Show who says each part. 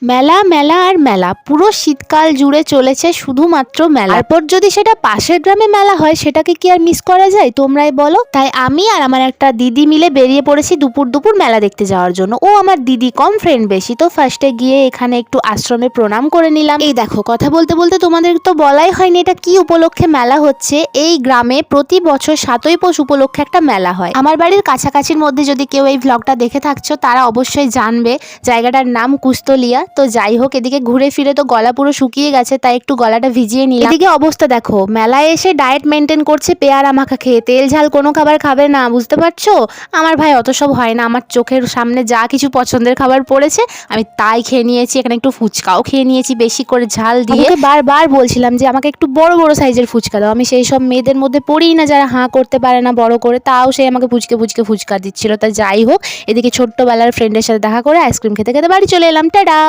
Speaker 1: মেলা মেলা আর মেলা, পুরো শীতকাল জুড়ে চলেছে শুধুমাত্র মেলা। তারপর যদি সেটা পাশের গ্রামে মেলা হয় সেটাকে কি আর মিস করা যায় তোমরাই বলো। তাই আমি আর আমার একটা দিদি মিলে বেরিয়ে পড়েছি দুপুর দুপুর মেলা দেখতে যাওয়ার জন্য। ও আমার দিদি কম, ফ্রেন্ড বেশি। তো ফার্স্টে গিয়ে এখানে একটু আশ্রমে প্রণাম করে নিলাম। এই দেখো, কথা বলতে বলতে তোমাদের তো বলাই হয়নি এটা কি উপলক্ষে মেলা হচ্ছে। এই গ্রামে প্রতি বছর 7ই পৌষ উপলক্ষে একটা মেলা হয়। আমার বাড়ির কাছাকাছির মধ্যে যদি কেউ এই ভ্লগটা দেখে থাকছো তারা অবশ্যই জানবে জায়গাটার নাম কুস্তলিয়া। তো যাই হোক, এদিকে ঘুরে ফিরে তো গলা পুরো শুকিয়ে গেছে, তাই একটু গলাটা ভিজিয়ে নিলাম। এদিকে অবস্থা দেখো, মেলায় এসে ডায়েট মেনটেন করছে পেয়ারা মাখা খেয়ে, তেল ঝাল কোনো খাবার খাবে না, বুঝতে পারছো। আমার ভাই অত সব হয় না, আমার চোখের সামনে যা কিছু পছন্দের খাবার পড়েছে আমি তাই খেয়ে নিয়েছি। এখানে একটু ফুচকাও খেয়ে নিয়েছি বেশি করে ঝাল দিয়ে। বারবার বলছিলাম যে আমাকে একটু বড় বড় সাইজের ফুচকা দাও, আমি সেই সব মেয়েদের মধ্যে পড়ি না যারা হাঁ করতে পারে না বড় করে, তাও সে আমাকে পুচকে পুচকে ফুচকা দিচ্ছিল। তা যাই হোক, এদিকে ছোট্টবেলার ফ্রেন্ডের সাথে দেখা করে আইসক্রিম খেতে খেতে বাড়ি চলে এলাম। টাটা।